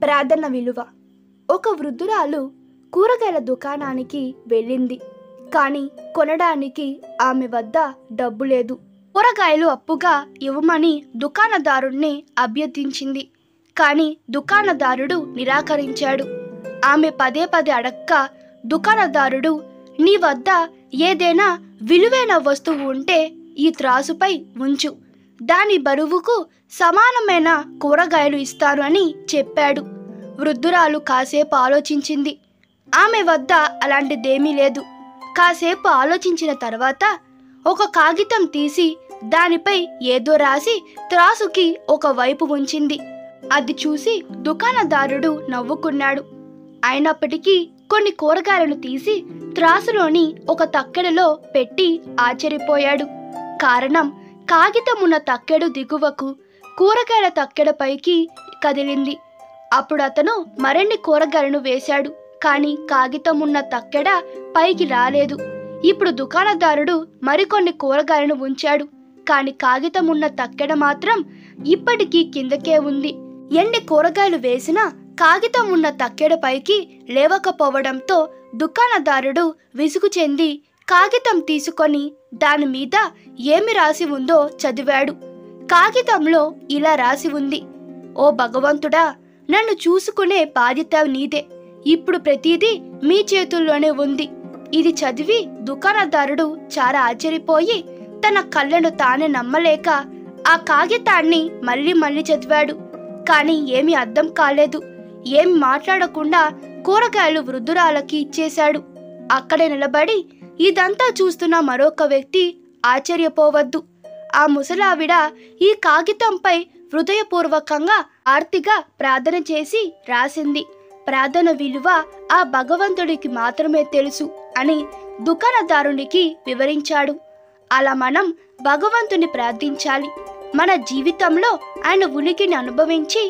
ప్రార్థన విలువ. ఒక వృద్ధురాలు కూరగాయల దుకాణానికి వెళ్ళింది. కానీ కొనడానికి ఆమె వద్ద డబ్బు లేదు. కూరగాయలు అప్పుగా ఇవ్వమని దుకాణదారుణ్ణి అభ్యర్థించింది. కానీ దుకాణదారుడు నిరాకరించాడు. ఆమె పదే పదే అడక్క దుకాణదారుడు, నీ వద్ద ఏదైనా విలువైన వస్తువు ఉంటే ఈ త్రాసుపై ఉంచు, దాని బరువుకు సమానమైన కూరగాయలు ఇస్తాను అని చెప్పాడు. వృద్ధురాలు కాసేపు ఆలోచించింది. ఆమె వద్ద అలాంటిదేమీ లేదు. కాసేపు ఆలోచించిన తర్వాత ఒక కాగితం తీసి దానిపై ఏదో రాసి త్రాసుకి ఒక వైపు ఉంచింది. అది చూసి దుకాణదారుడు నవ్వుకున్నాడు. అయినప్పటికీ కొన్ని కూరగాయలను తీసి త్రాసులోని ఒక తక్కెడలో పెట్టి ఆశ్చర్యపోయాడు. కారణం, కాగితం ఉన్న తక్కెడు దిగువకు, కూరగాయల తక్కెడ పైకి కదిలింది. అప్పుడు అతను మరిన్ని కూరగాయలను వేశాడు. కానీ కాగితం ఉన్న తక్కెడ పైకి రాలేదు. ఇప్పుడు దుకాణదారుడు మరికొన్ని కూరగాయలను ఉంచాడు. కానీ కాగితం ఉన్న తక్కెడ మాత్రం ఇప్పటికీ కిందకే ఉంది. ఎన్ని కూరగాయలు వేసినా కాగితం ఉన్న తక్కెడ పైకి లేవకపోవడంతో దుకాణదారుడు విసుగు చెంది కాగితం తీసుకొని దాని మీద ఏమి రాసి ఉందో చదివాడు. కాగితంలో ఇలా రాసి ఉంది: ఓ భగవంతుడా, నన్ను చూసుకునే బాధ్యత నీదే. ఇప్పుడు ప్రతిదీ మీ చేతుల్లోనే ఉంది. ఇది చదివి దుకాణదారుడు చాలా ఆశ్చర్యపోయి తన కళ్ళను తానే నమ్మలేక ఆ కాగితాన్ని మళ్ళీ మళ్ళీ చదివాడు. కానీ ఏమీ అర్థం కాలేదు. ఏమి మాట్లాడకుండా కూరగాయలు వృద్ధురాలకి ఇచ్చేశాడు. అక్కడే నిలబడి ఇదంతా చూస్తున్న మరొక వ్యక్తి ఆశ్చర్యపోవద్దు. ఆ ముసలావిడ ఈ కాగితంపై హృదయపూర్వకంగా ఆర్తిగా ప్రార్థన చేసి రాసింది. ప్రార్థన విలువ ఆ భగవంతుడికి మాత్రమే తెలుసు అని దుకాణదారునికి వివరించాడు. అలా మనం భగవంతుని ప్రార్థించాలి. మన జీవితంలో ఆయన ఉనికిని అనుభవించి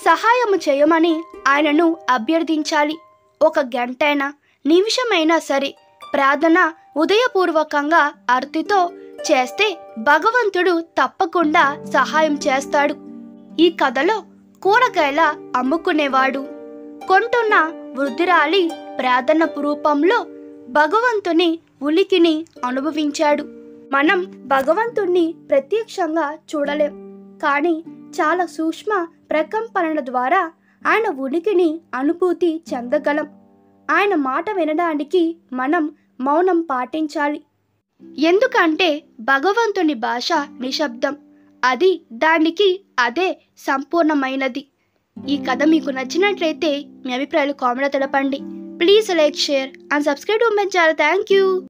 సహాయము చేయమని ఆయనను అభ్యర్థించాలి. ఒక గంటైనా నిమిషమైనా సరే ప్రార్థన ఉదయపూర్వకంగా ఆర్తితో చేస్తే భగవంతుడు తప్పకుండా సహాయం చేస్తాడు. ఈ కథలో కూరగాయల అమ్ముకునేవాడు కొంటున్న వృద్ధురాలి ప్రార్థన రూపంలో భగవంతుని ఉనికిని అనుభవించాడు. మనం భగవంతుణ్ణి ప్రత్యక్షంగా చూడలేం, కానీ చాలా సూక్ష్మ ప్రకంపనల ద్వారా ఆయన ఉనికిని అనుభూతి చెందగలం. ఆయన మాట వినడానికి మనం మౌనం పాటించాలి. ఎందుకంటే భగవంతుని భాష నిశ్శబ్దం. అది దానికి అదే సంపూర్ణమైనది. ఈ కథ మీకు నచ్చినట్లయితే మీ అభిప్రాయాలు కామెంట్లో తెలపండి. Please like, share and subscribe to my channel. Thank you.